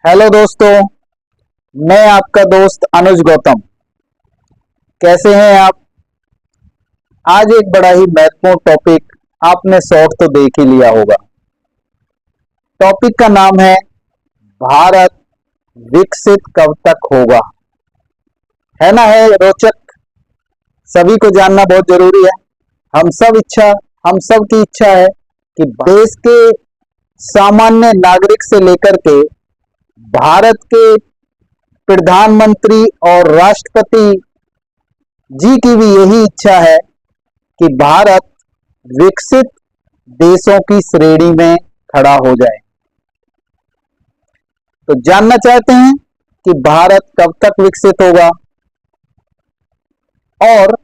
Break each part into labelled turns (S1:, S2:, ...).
S1: Hello दोस्तों। मैं आपका दोस्त अनुज गौतम। कैसे हैं आप? आज एक बड़ा ही महत्वपूर्ण टॉपिक आपने शॉर्ट तो देख ही लिया होगा। टॉपिक का नाम है भारत विकसित कब तक होगा। है ना, है रोचक। सभी को जानना बहुत जरूरी है। हम सब की इच्छा है कि देश के सामान्य नागरिक से लेकर के भारत के प्रधानमंत्री और राष्ट्रपति जी की भी यही इच्छा है कि भारत विकसित देशों की श्रेणी में खड़ा हो जाए। तो जानना चाहते हैं कि भारत कब तक विकसित होगा और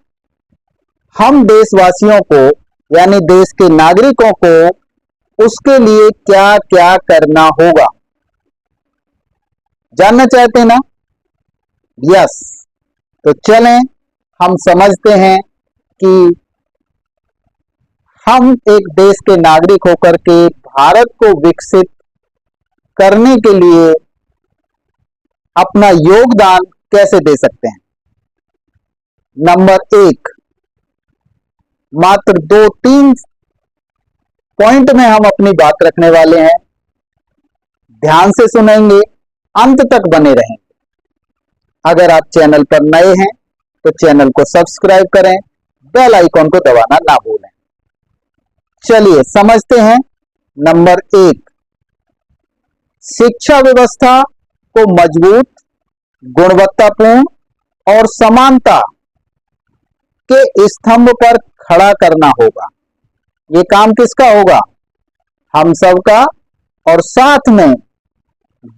S1: हम देशवासियों को यानी देश के नागरिकों को उसके लिए क्या क्या करना होगा। जानना चाहते हैं ना? यस। तो चलें हम समझते हैं कि हम एक देश के नागरिक होकर के भारत को विकसित करने के लिए अपना योगदान कैसे दे सकते हैं। नंबर एक, मात्र 2-3 पॉइंट में हम अपनी बात रखने वाले हैं। ध्यान से सुनेंगे, अंत तक बने रहेंगे। अगर आप चैनल पर नए हैं तो चैनल को सब्सक्राइब करें, बेल आइकॉन को दबाना ना भूलें। चलिए समझते हैं। नंबर एक, शिक्षा व्यवस्था को मजबूत, गुणवत्तापूर्ण और समानता के स्तंभ पर खड़ा करना होगा। ये काम किसका होगा? हम सबका, और साथ में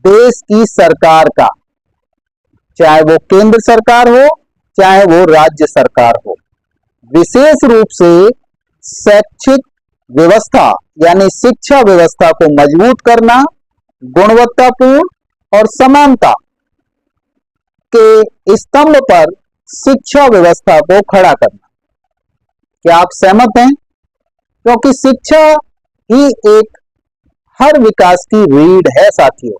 S1: देश की सरकार का, चाहे वो केंद्र सरकार हो चाहे वो राज्य सरकार हो। विशेष रूप से शैक्षिक व्यवस्था यानी शिक्षा व्यवस्था को मजबूत करना, गुणवत्तापूर्ण और समानता के स्तंभ पर शिक्षा व्यवस्था को खड़ा करना। क्या आप सहमत हैं? क्योंकि शिक्षा ही एक हर विकास की रीढ़ है साथियों।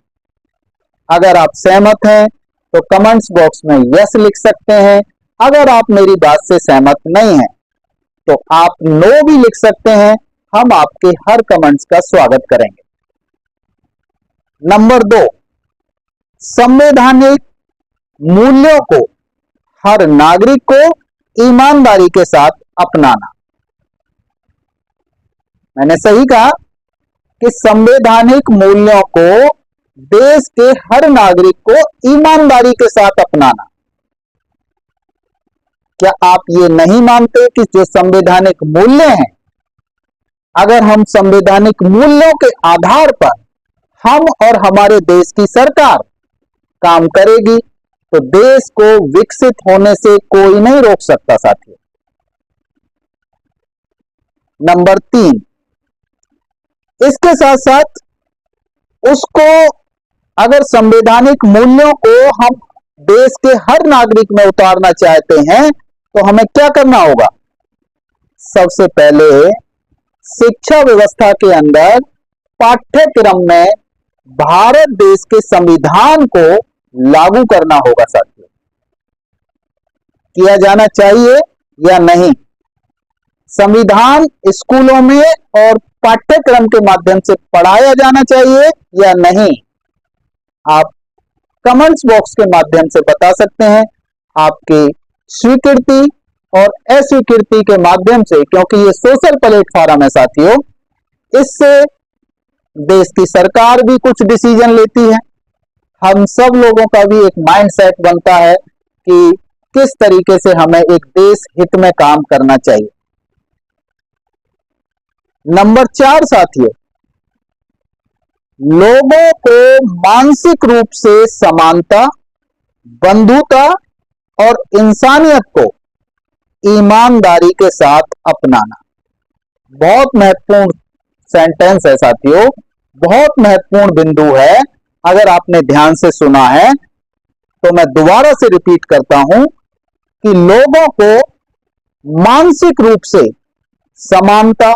S1: अगर आप सहमत हैं तो कमेंट्स बॉक्स में यस लिख सकते हैं। अगर आप मेरी बात से सहमत नहीं हैं तो आप नो भी लिख सकते हैं। हम आपके हर कमेंट्स का स्वागत करेंगे। नंबर 2, संवैधानिक मूल्यों को हर नागरिक को ईमानदारी के साथ अपनाना। मैंने सही कहा कि संवैधानिक मूल्यों को देश के हर नागरिक को ईमानदारी के साथ अपनाना। क्या आप ये नहीं मानते कि जो संवैधानिक मूल्य हैं, अगर हम संवैधानिक मूल्यों के आधार पर हम और हमारे देश की सरकार काम करेगी तो देश को विकसित होने से कोई नहीं रोक सकता साथियों। नंबर 3, इसके साथ साथ उसको, अगर संवैधानिक मूल्यों को हम देश के हर नागरिक में उतारना चाहते हैं तो हमें क्या करना होगा? सबसे पहले शिक्षा व्यवस्था के अंदर पाठ्यक्रम में भारत देश के संविधान को लागू करना होगा साथियों। किया जाना चाहिए या नहीं? संविधान स्कूलों में और पाठ्यक्रम के माध्यम से पढ़ाया जाना चाहिए या नहीं? आप कमेंट्स बॉक्स के माध्यम से बता सकते हैं। आपकी स्वीकृति और अस्वीकृति के माध्यम से, क्योंकि ये सोशल प्लेटफॉर्म है साथियों, इससे देश की सरकार भी कुछ डिसीजन लेती है। हम सब लोगों का भी एक माइंडसेट बनता है कि किस तरीके से हमें एक देश हित में काम करना चाहिए। नंबर 4 साथियों, लोगों को मानसिक रूप से समानता, बंधुता और इंसानियत को ईमानदारी के साथ अपनाना। बहुत महत्वपूर्ण सेंटेंस है साथियों, बहुत महत्वपूर्ण बिंदु है। अगर आपने ध्यान से सुना है तो मैं दोबारा से रिपीट करता हूं कि लोगों को मानसिक रूप से समानता,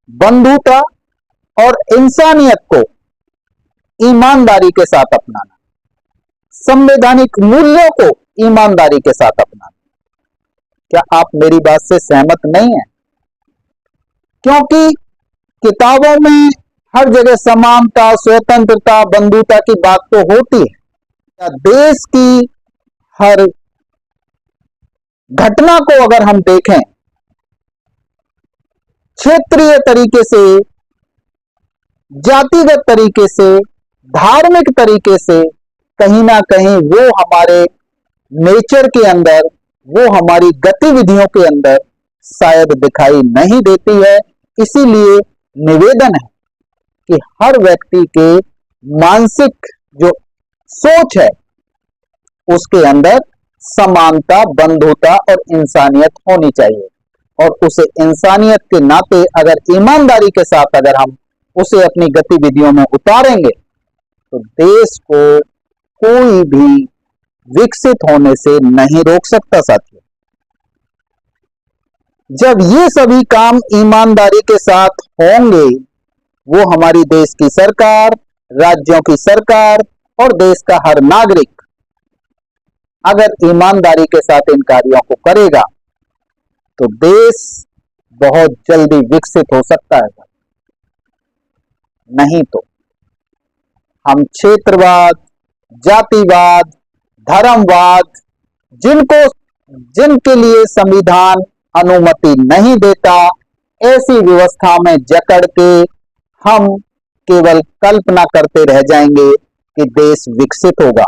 S1: बंधुता और इंसानियत को ईमानदारी के साथ अपनाना, संवैधानिक मूल्यों को ईमानदारी के साथ अपनाना। क्या आप मेरी बात से सहमत नहीं हैं? क्योंकि किताबों में हर जगह समानता, स्वतंत्रता, बंधुता की बात तो होती है। क्या देश की हर घटना को अगर हम देखें क्षेत्रीय तरीके से, जातिगत तरीके से, धार्मिक तरीके से, कहीं ना कहीं वो हमारे नेचर के अंदर, वो हमारी गतिविधियों के अंदर शायद दिखाई नहीं देती है। इसीलिए निवेदन है कि हर व्यक्ति के मानसिक जो सोच है उसके अंदर समानता, बंधुता और इंसानियत होनी चाहिए। और उसे इंसानियत के नाते अगर ईमानदारी के साथ अगर हम उसे अपनी गतिविधियों में उतारेंगे तो देश को कोई भी विकसित होने से नहीं रोक सकता। साथियों, जब ये सभी काम ईमानदारी के साथ होंगे, वो हमारी देश की सरकार, राज्यों की सरकार और देश का हर नागरिक अगर ईमानदारी के साथ इन कार्यों को करेगा तो देश बहुत जल्दी विकसित हो सकता है। नहीं तो हम क्षेत्रवाद, जातिवाद, धर्मवाद, जिनके लिए संविधान अनुमति नहीं देता, ऐसी व्यवस्था में जकड़ के हम केवल कल्पना करते रह जाएंगे कि देश विकसित होगा।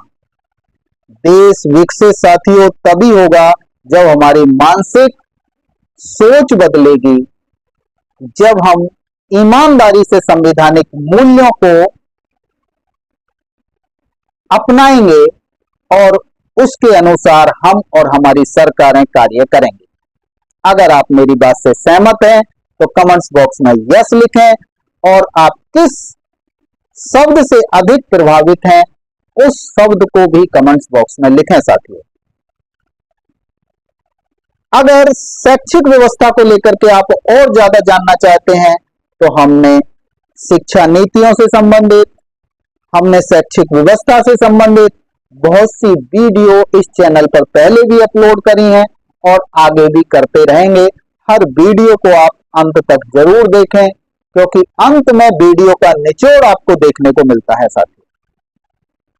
S1: देश विकसित साथियों तभी होगा जब हमारी मानसिक सोच बदलेगी, जब हम ईमानदारी से संवैधानिक मूल्यों को अपनाएंगे और उसके अनुसार हम और हमारी सरकारें कार्य करेंगे। अगर आप मेरी बात से सहमत हैं तो कमेंट्स बॉक्स में यस लिखें और आप किस शब्द से अधिक प्रभावित हैं उस शब्द को भी कमेंट्स बॉक्स में लिखें। साथियों, अगर शैक्षिक व्यवस्था को लेकर के आप और ज्यादा जानना चाहते हैं तो हमने शिक्षा नीतियों से संबंधित, हमने शैक्षिक व्यवस्था से संबंधित बहुत सी वीडियो इस चैनल पर पहले भी अपलोड करी हैं और आगे भी करते रहेंगे। हर वीडियो को आप अंत तक जरूर देखें क्योंकि अंत में वीडियो का निचोड़ आपको देखने को मिलता है। साथियों,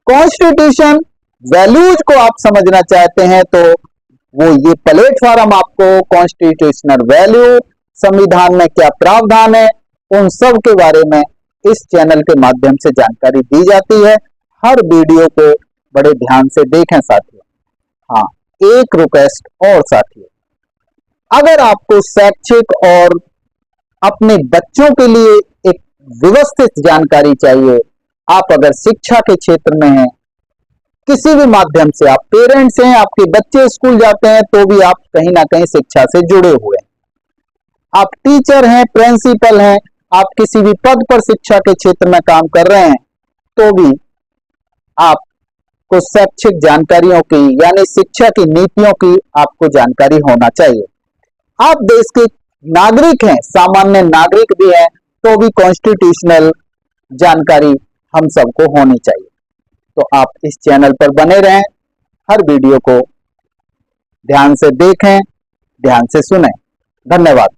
S1: कॉन्स्टिट्यूशन वैल्यूज को आप समझना चाहते हैं तो वो ये प्लेटफॉर्म आपको कॉन्स्टिट्यूशनल वैल्यू, संविधान में क्या प्रावधान है, उन सब के बारे में इस चैनल के माध्यम से जानकारी दी जाती है। हर वीडियो को बड़े ध्यान से देखें। साथियों, हाँ, एक रिक्वेस्ट और साथियों, अगर आपको शैक्षिक और अपने बच्चों के लिए एक व्यवस्थित जानकारी चाहिए, आप अगर शिक्षा के क्षेत्र में हैं, किसी भी माध्यम से आप पेरेंट्स हैं, आपके बच्चे स्कूल जाते हैं तो भी आप कहीं ना कहीं शिक्षा से जुड़े हुए हैं, आप टीचर हैं, प्रिंसिपल हैं, आप किसी भी पद पर शिक्षा के क्षेत्र में काम कर रहे हैं तो भी आपको शैक्षिक जानकारियों की यानी शिक्षा की नीतियों की आपको जानकारी होना चाहिए। आप देश के नागरिक हैं, सामान्य नागरिक भी हैं, तो भी कॉन्स्टिट्यूशनल जानकारी हम सबको होनी चाहिए। तो आप इस चैनल पर बने रहें, हर वीडियो को ध्यान से देखें, ध्यान से सुनें। धन्यवाद।